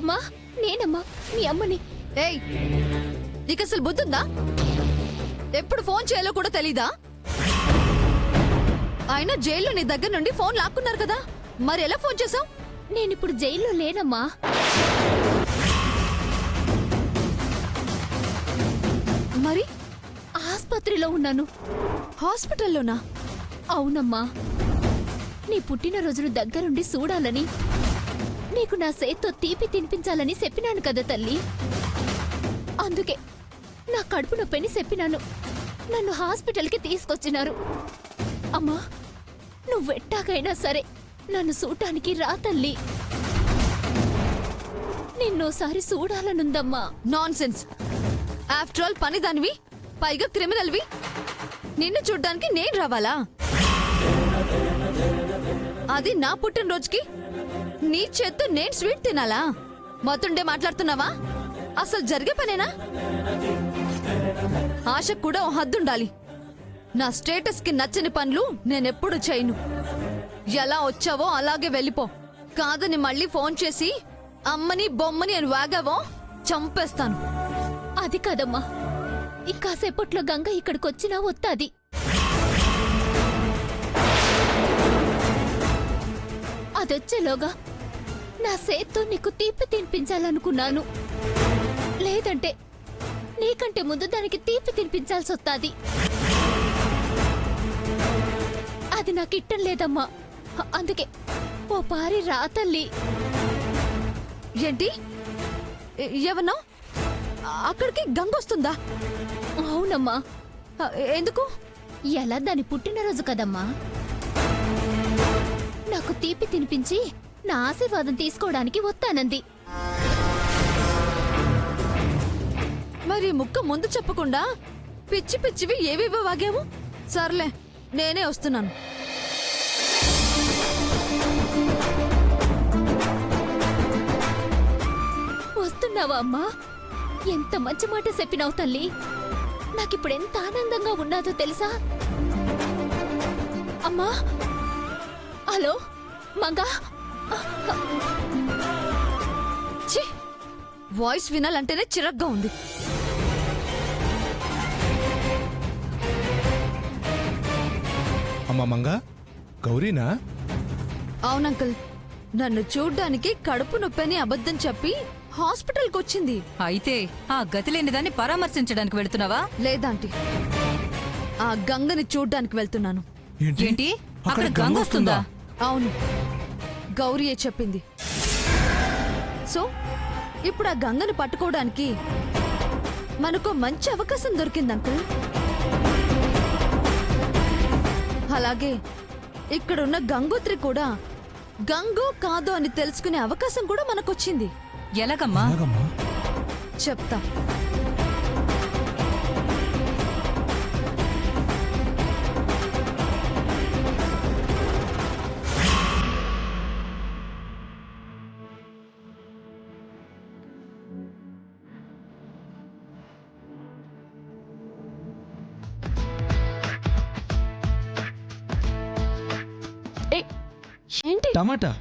గంగమ్మ, నేనమ్మా మీ అమ్మని. ఏయ్, నీకు అసలు బుద్ధుందా? ఎప్పుడు ఫోన్ చేయాలో కూడా తెలీదా? ఆయన జైల్లో నీ దగ్గర నుండి ఫోన్ లాక్కున్నారు కదా, మరి ఎలా ఫోన్ చేసావు? నేనిప్పుడు జైల్లో లేనమ్మా. మరి ఆస్పత్రిలో ఉన్నాను. హాస్పిటల్లోనా? అవునమ్మా, నీ పుట్టినరోజును దగ్గరుండి చూడాలని, నీకు నా చేత్తో తీపి తినిపించాలని చెప్పినాను కదా తల్లి. అందుకే నా కడుపు నొప్పిని చెప్పినాను. నన్ను హాస్పిటల్కి తీసుకొచ్చినారు. అమ్మా, నువ్వెట్టాగైనా సరే నన్ను చూడటానికి రా తల్లి. నిన్నోసారి చూడాలనుందమ్మా. నాన్సెన్స్. ఆఫ్టర్ ఆల్ పనిదానివి, పైగా క్రిమినల్వి. నిన్ను చూడ్డానికి నేను రావాలా? అది నా పుట్టినరోజుకి నీ చేత్తో నేను స్వీట్ తినాలా? మొత్తండే మాట్లాడుతున్నావా? అసలు జరిగే పనేనా? ఆశకు కూడా ఓ హద్దుండాలి. నా స్టేటస్ కి నచ్చని పనులు నేనెప్పుడు చేయను. ఎలా వచ్చావో అలాగే వెళ్ళిపో. కాదని మళ్ళీ ఫోన్ చేసి అమ్మని బొమ్మని అని వాగావో చంపేస్తాను. అది కాదమ్మా, ఇంకాసేపట్లో గంగ ఇక్కడికొచ్చినా వస్తాది. అదొచ్చేలోగా నా సేత్తో నీకు తీపి తినిపించాలనుకున్నాను. లేదంటే నీకంటే ముందు దానికి తీపి తినిపించాల్సి వస్తాది. అది నాకిట్టం లేదమ్మా. అందుకే ఓ పారి రా తల్లి. ఏంటి ఏమన్నా? అక్కడికి గంగొస్తుందా? అవునమ్మా. ఎందుకు? ఎలా దాని పుట్టినరోజు కదమ్మా. నాకు తీపి తినిపించి నా ఆశీర్వాదం తీసుకోవడానికి వస్తానంది. మరి ముక్క ముందు చెప్పకుండా పిచ్చి పిచ్చివి ఏవేవో వాగావు. సర్లే, నేనే వస్తున్నాను. వస్తున్నావా అమ్మా? ఎంత మంచి మాట చెప్పినావు తల్లి. నాకిప్పుడెంత ఆనందంగా ఉన్నాదో తెలుసా? అమ్మా, హలో మంగా. ఛీ, వాయిస్ వినాలంటేనే చిరగ్గా ఉంది. అమ్మా మంగా, గౌరీనా? అవునంకుల్, నన్ను చూడ్డానికి కడుపు నొప్పని అబద్ధం చెప్పి హాస్పిటల్కి వచ్చింది. అయితే ఆ గతిలేని దాన్ని పరామర్శించడానికి వెళుతున్నావా? లేదాంటీ, ఆ గంగని చూడ్డానికి వెళ్తున్నాను. ఏంటి? అక్కడ గంగ వస్తుందా? అవును, గౌరీయే చెప్పింది. సో ఇప్పుడు ఆ గంగను పట్టుకోవడానికి మనకు మంచి అవకాశం దొరికింది అంకుల్. అలాగే ఇక్కడున్న గంగోత్రి కూడా గంగో కాదో అని తెలుసుకునే అవకాశం కూడా మనకొచ్చింది. ఎలాగమ్మా? చెప్తా. ఏంటి టమాటా?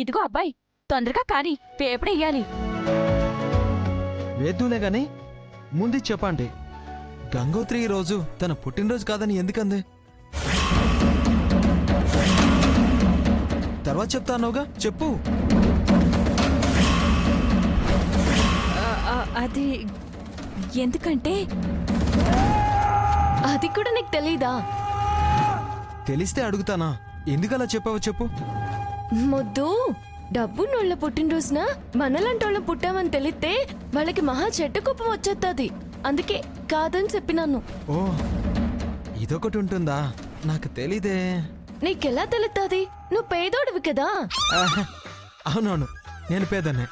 ఇదిగో అబ్బాయి, తొందరగా కానీ పేపర్ వేయాలి. వేద్దులే గాని ముందు చెప్పండి, గంగోత్రి ఈ రోజు తన పుట్టినరోజు కాదని ఎందుకంది? తర్వాత చెప్తానుగా, చెప్పు. అది ఎందుకంటే అది కూడా నీకు తెలీదా? తెలిస్తే అడుగుతానా? ఎందుకలా చెప్పావో చెప్పు. మొద్దు, డబ్బున్నోళ్ళ పుట్టినరోజున మనలాంటోళ్ళం పుట్టామని తెలిస్తే వాళ్ళకి మహా చెడ్డ కోపం వచ్చేస్తుంది. అందుకే కాదని చెప్పినాను. ఓ, ఇదొకటి ఉంటుందా? నాకు తెలీదే. నీకెలా తెలుస్తుంది? నువ్వు పేదోడివి కదా. అవునవును, నేను పేదనే.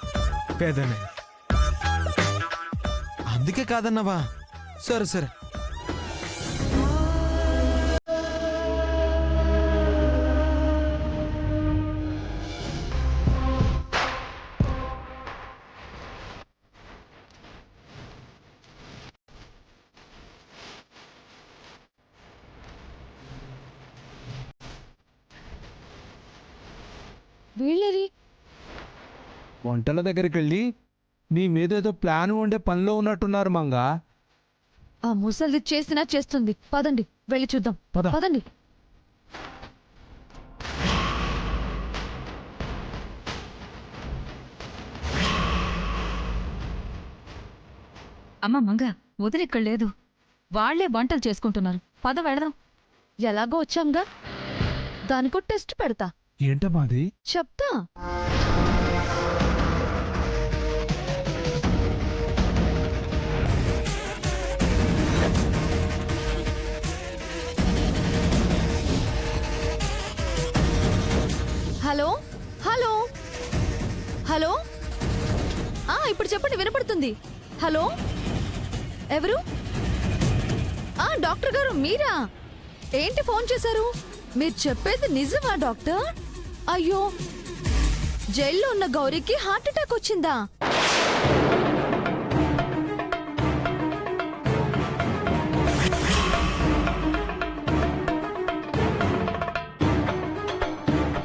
అందుకే కాదన్నావా? సరే సరే. వీళ్ళరి వంటల దగ్గరికి వెళ్ళి నీ మీదేదో ప్లాన్ ఉండే పనిలో ఉన్నట్టున్నారు మంగా. ఆ ముసలిది చేసినా చేస్తుంది. పదండి వెళ్ళి చూద్దాం. పద. పదండి. అమ్మ మంగ, వదిలిక్కడ లేదు. వాళ్లే వంటలు చేసుకుంటున్నారు. పద వెళదాం. ఎలాగో వచ్చాంగా, దానికో టెస్ట్ పెడతా. ఏంటమ్మా అది? చెప్తా. Hello hello hello. ఇప్పుడు చెప్పండి, వినపడుతుంది. హలో, ఎవరు? డాక్టర్ గారు మీరా? ఏంటి ఫోన్ చేశారు? మీరు చెప్పేది నిజమా డాక్టర్? అయ్యో, జైల్లో ఉన్న గౌరీకి హార్ట్ అటాక్ వచ్చిందా?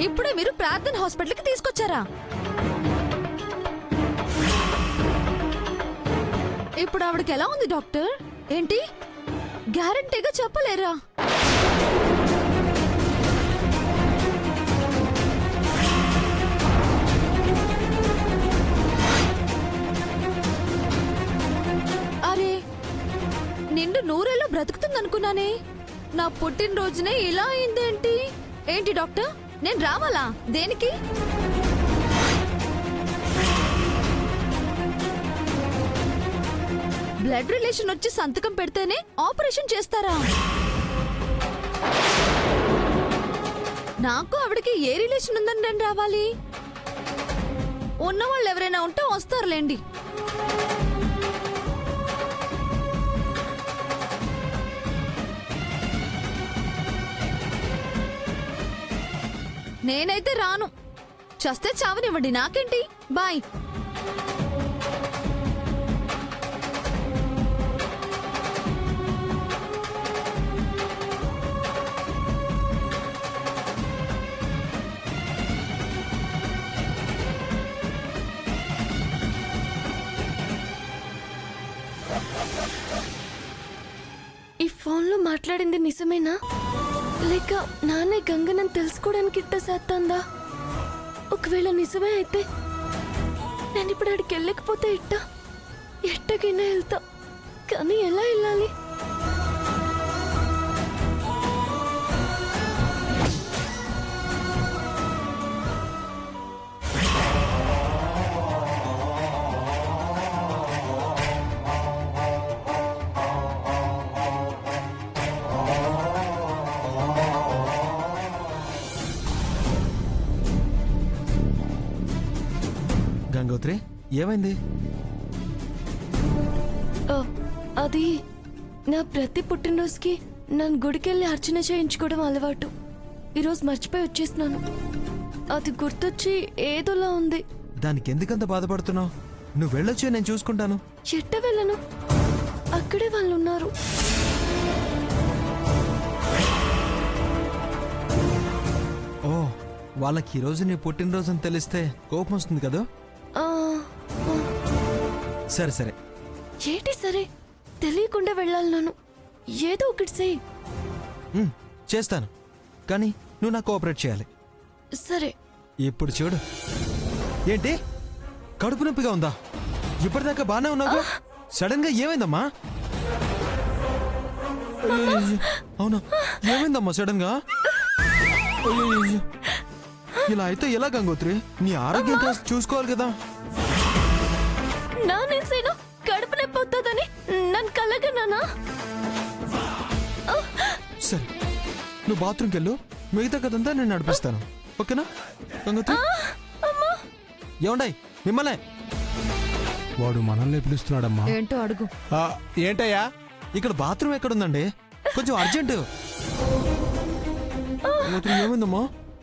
ఇప్పుడే మీరు ప్రార్థన హాస్పిటల్కి తీసుకొచ్చారా? ఇప్పుడు ఆవిడకి ఎలా ఉంది డాక్టర్? ఏంటి గ్యారంటీగా చెప్పలేరా? అరే, నిండు నూరేళ్ళు బ్రతుకుతుందనుకున్నానే. నా పుట్టినరోజునే ఇలా అయిందేంటి? ఏంటి డాక్టర్, నేను రావాలా? దేనికి? బ్లడ్ రిలేషన్ వచ్చి సంతకం పెడితేనే ఆపరేషన్ చేస్తారా? నాకు ఆవిడకి ఏ రిలేషన్ ఉందని నేను రావాలి? ఉన్నవాళ్ళు ఎవరైనా ఉంటే వస్తారులేండి. నేనైతే రాను. చస్తే చావనివ్వండి, నాకేంటి. బాయ్. ఈ ఫోన్లో మాట్లాడింది నిజమేనా, లేక నానే గంగనని తెలుసుకోవడానికి ఇట్ట చేస్తుందా? ఒకవేళ నిజమే అయితే నేను ఇప్పుడు ఆడికి వెళ్ళకపోతే ఎట్టకైనా వెళ్తా. కానీ ఎలా వెళ్ళాలి? గంగోత్రి, ఏమైంది? అది నా ప్రతి పుట్టినరోజుకి నన్ను గుడికెళ్ళి అర్చన చేయించుకోవడం అలవాటు. ఈరోజు మర్చిపోయి వచ్చేసినాను. అది గుర్తొచ్చి ఏదోలా ఉంది. దానికి ఎందుకంత బాధపడుతున్నావు? నువ్వు వెళ్ళొచ్చు, నేను చూసుకుంటాను. ఎట్ట వెళ్ళను? అక్కడే వాళ్ళు ఉన్నారు. ఓ, వాళ్ళకి ఈరోజు నీ పుట్టినరోజు అని తెలిస్తే కోపం వస్తుంది కదా? సరే సరే. ఏంటి సరే? తెలియకుండా వెళ్ళాలి నన్ను. ఏదో ఒకటి చెయ్యి. చేస్తాను, కానీ నువ్వు నాకు కోఆపరేట్ చేయాలి. సరే. ఇప్పుడు చూడు. ఏంటి, కడుపు నొప్పిగా ఉందా? ఇప్పటిదాకా బానే ఉన్నావు, సడన్ గా ఏమైందమ్మా? అవునా, ఏమైందమ్మా సడన్ గా? ఇలా అయితే ఎలా గంగోత్రి? నీ ఆరోగ్యం కాస్త చూసుకోవాలి కదా. నానేసేను కడుపు నొప్పి వస్తుందని నన్ను కలగనానా? సరే, నువ్వు బాత్రూమ్కి వెళ్ళు, మిగతా కదంతా నేను నడిపిస్తాను. ఓకేనా గంగోత్రి? ఏమండాయి మిమ్మల్ని? వాడు మనల్ని పిలుస్తున్నాడమ్మా ఏంటో అడుగు. ఏంటయ్యా? ఇక్కడ బాత్రూమ్ ఎక్కడుందండి? కొంచెం అర్జెంటు. ఏమైందమ్మా?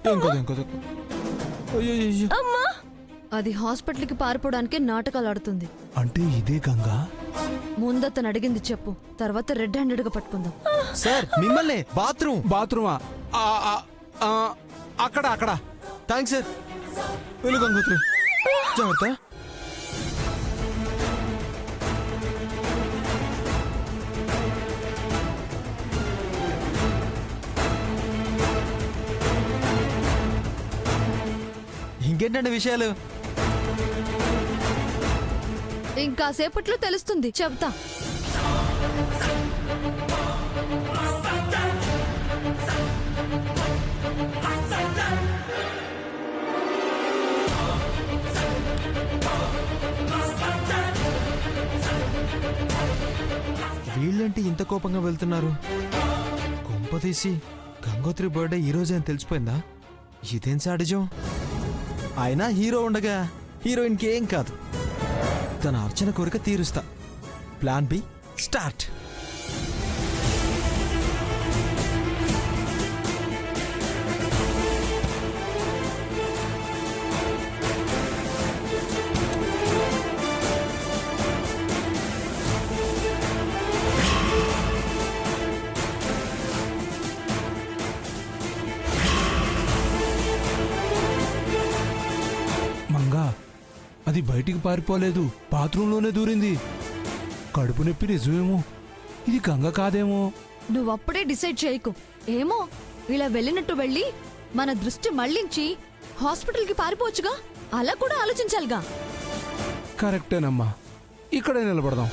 ఏం కదా అయ్యో. అది హాస్పిటల్కి పారిపోవడానికి నాటకాలు ఆడుతుంది. అంటే ఇదే గంగా? ముందతను అడిగింది చెప్పు, తర్వాత రెడ్ హ్యాండెడ్ గా పట్టుకుందాం. సార్ మిమ్మల్ని బాత్రూమా? అక్కడ అక్కడ. Thanks sir. వెళ్ళు గంగోత్రి, జాగ్రత్త. ఇంకేంటండి విషయాలు? ఇంకాసేపట్లో తెలుస్తుంది, చెప్తా. వీళ్ళేంటి ఇంత కోపంగా వెళ్తున్నారు? కొంపతీసి గంగోత్రి బర్త్డే ఈ రోజే అని తెలిసిపోయిందా? ఇదేం సాడిజం? అయినా హీరో ఉండగా హీరోయిన్కి ఏం కాదు. తన అర్చన కోరిక తీరుస్తా. Plan B start. మంగా, అది బయటికి పారిపోలేదు, బాత్రూంలోనే దూరింది. కడుపు నొప్పి నిజమేమో, ఇది గంగ కాదేమో. నువ్వప్పుడే డిసైడ్ చేయకు. ఏమో, ఇలా వెళ్ళినట్టు వెళ్ళి మన దృష్టి మళ్లించి హాస్పిటల్కి పారిపోవచ్చుగా. అలా కూడా ఆలోచించాలిగా. కరెక్టేనమ్మా, ఇక్కడే నిలబడదాం.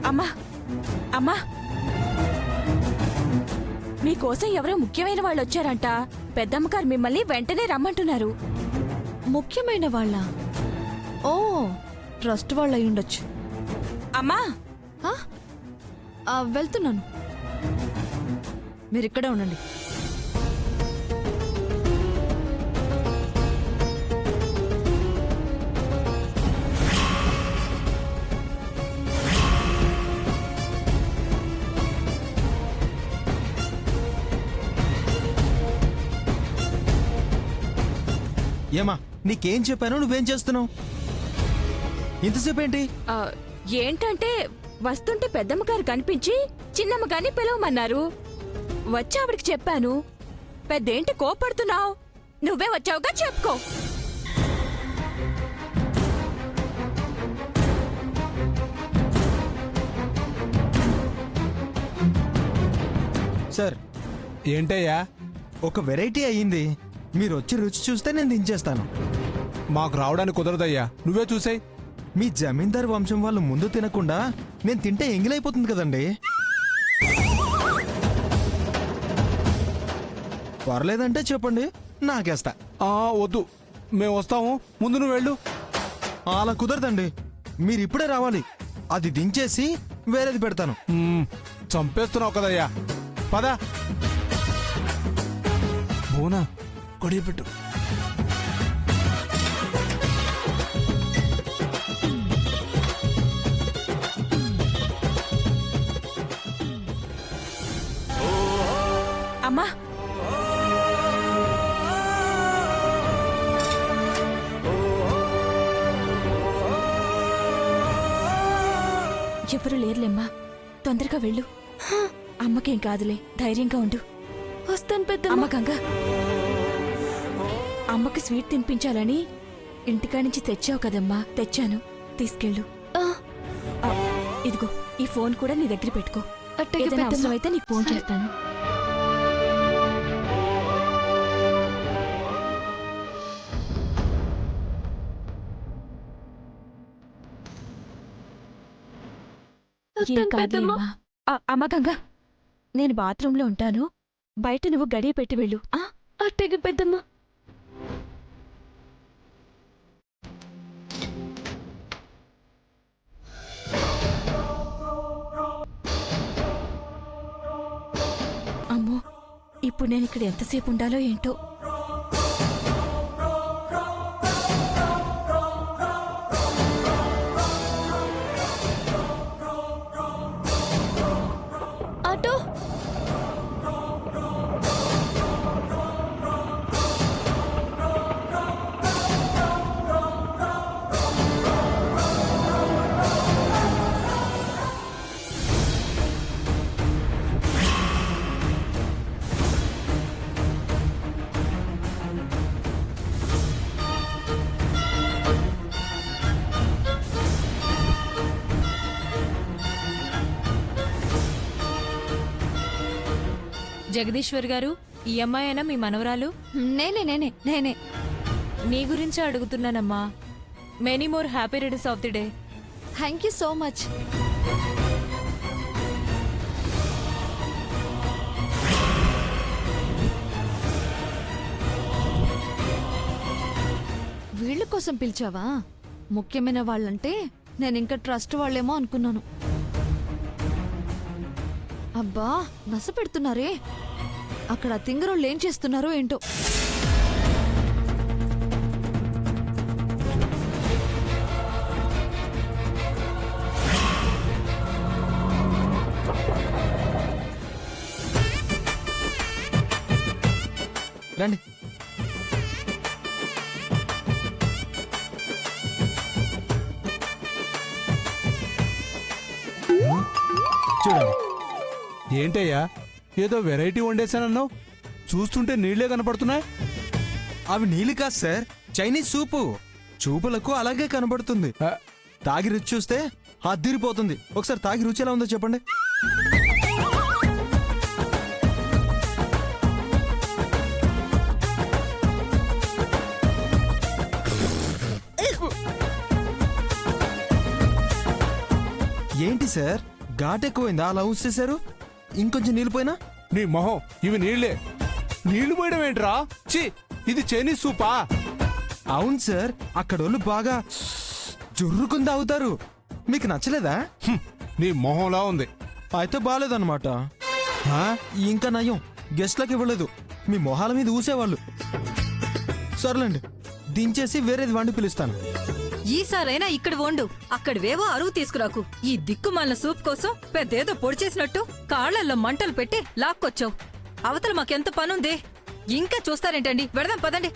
అమ్మా అమ్మా, మీకోసం ఎవరో ముఖ్యమైన వాళ్ళు వచ్చారంట. పెద్దమ్మగారు మిమ్మల్ని వెంటనే రమ్మంటున్నారు. ముఖ్యమైన వాళ్ళ? ఓ, ట్రస్ట్ వాళ్ళ అయ్యుండొచ్చు. అమ్మా వెళ్తున్నాను, మీరిక్కడే ఉండండి. ఏమా, నీకేం చెప్పాను? నువ్వేం చేస్తున్నావు? ఇంతసేపు ఏంటి? ఏంటంటే వస్తుంటే పెద్దమ్మగారు కనిపించి చిన్నమ్మగారిని పిలవమన్నారు. వచ్చి ఆవిడికి చెప్పాను. పెద్దేంటి కోపడుతున్నావు? నువ్వే వచ్చావుగా, చెప్పుకో. సార్, ఏంటయ్యా? ఒక వెరైటీ అయ్యింది. మీరు వచ్చి రుచి చూస్తే నేను దించేస్తాను. మాకు రావడానికి కుదరదయ్యా, నువ్వే చూసాయి. మీ జమీందార్ వంశం వాళ్ళు ముందు తినకుండా నేను తింటే ఎంగిలైపోతుంది కదండి. పర్లేదంటే చెప్పండి, నాకేస్తా. వద్దు, మేము వస్తాము, ముందు నువ్వు వెళ్ళు. అలా కుదరదండి, మీరు ఇప్పుడే రావాలి. అది దించేసి వేరేది పెడతాను. చంపేస్తున్నావు కదయ్యా, పద. బోనా, కొడి పెట్టు. అమ్మా, ఎవరు లేరులేమ్మా, తొందరగా వెళ్ళు. అమ్మకేం కాదులే, ధైర్యంగా ఉండు. వస్తాను పెద్దమ్మ. అమ్మ గంగా, అమ్మకి స్వీట్ తినిపించాలని ఇంటికానించి తెచ్చావు కదమ్మా. తెచ్చాను, తీసుకెళ్ళు. ఇదిగో, ఈ ఫోన్ కూడా నీ దగ్గర పెట్టుకో. అట్టగే ఏదైనా పెద్దమ్మ. అవసరం అయితే నీకు ఫోన్ చేస్తాను. ఏం కాదులేమ్మా. అమ్మ గంగా నేను బాత్రూంలో ఉంటాను, బయట నువ్వు గడియ పెట్టి వెళ్ళు. అట్టగే పెద్దమ్మ. అమ్మో, ఇప్పుడు నేను ఇక్కడ ఎంతసేపు ఉండాలో ఏంటో. ఆటో. జగదీశ్వర్ గారు, ఈ అమ్మాయేనా మీ మనవరాలు? నేనే నీ గురించే అడుగుతున్నానమ్మా. Many more happy returns of the day. Thank you so much. వీళ్ళ కోసం పిలిచావా? ముఖ్యమైన వాళ్ళంటే నేను ఇంకా ట్రస్ట్ వాళ్ళేమో అనుకున్నాను. అబ్బా, నస పెడుతున్నారే. అక్కడ తింగరోళ్ళు ఏం చేస్తున్నారో ఏంటో. రండి. చూడండి. ఏంటయ్యా ఏదో వెరైటీ వండేశానన్నావు, చూస్తుంటే నీళ్లే కనపడుతున్నాయి. అవి నీళ్ళు కాదు సార్, చైనీస్ సూపు. చూపులకు అలాగే కనబడుతుంది. ఆ, తాగి రుచి చూస్తే అద్దిరిపోతుంది. ఒకసారి తాగి రుచి ఎలా ఉందో చెప్పండి. ఏంటి సార్, ఘాట్ ఎక్కువైందా? అలా ఊసేశారు. ఇంకొంచెం నీళ్ళు పోయినా? నీ మొహం, ఇవి నీళ్లే. నీళ్లు పోయడం ఏంట్రా? ఛీ, ఇది చైనీస్ సూపా? అవును సార్, అక్కడోళ్ళు బాగా జుర్రుకుని తాగుతారు. మీకు నచ్చలేదా? హ్మ్, నీ మొహంలా ఉంది. అయితే బాగాలేదన్నమాట. ఆ? ఇంకా నయం, గెస్ట్లకు ఇవ్వలేదు, మీ మొహాల మీద ఊసేవాళ్ళు. సర్లేండి, దించేసి వేరేది వండి పిలుస్తాను. ఈసారైనా ఇక్కడ వండు, అక్కడివేవో అరువు తీసుకురాకు. ఈ దిక్కుమాలిన సూప్ కోసం పెద్దేదో పొడి చేసినట్టు కాళ్లల్లో మంటలు పెట్టి లాక్కొచ్చావు. అవతల మాకెంత పనుంది. ఇంకా చూస్తారేంటండి, వెడదాం పదండి.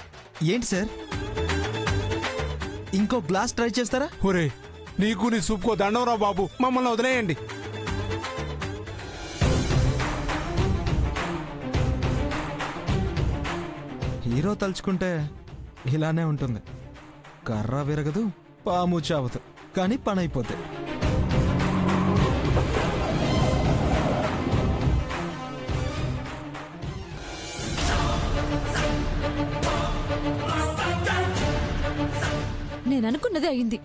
ఏంటి సార్, ఇంకో గ్లాస్ ట్రై చేస్తారా? ఒరే, నీకు నీ సూప్కో దండంరా బాబు, మమ్మల్ని వదిలేయండి. హీరో తలుచుకుంటే ఇలానే ఉంటుంది. కర్ర విరగదు, పాము చావదు, కానీ పని అయిపోతే. నేననుకున్నదే అయింది.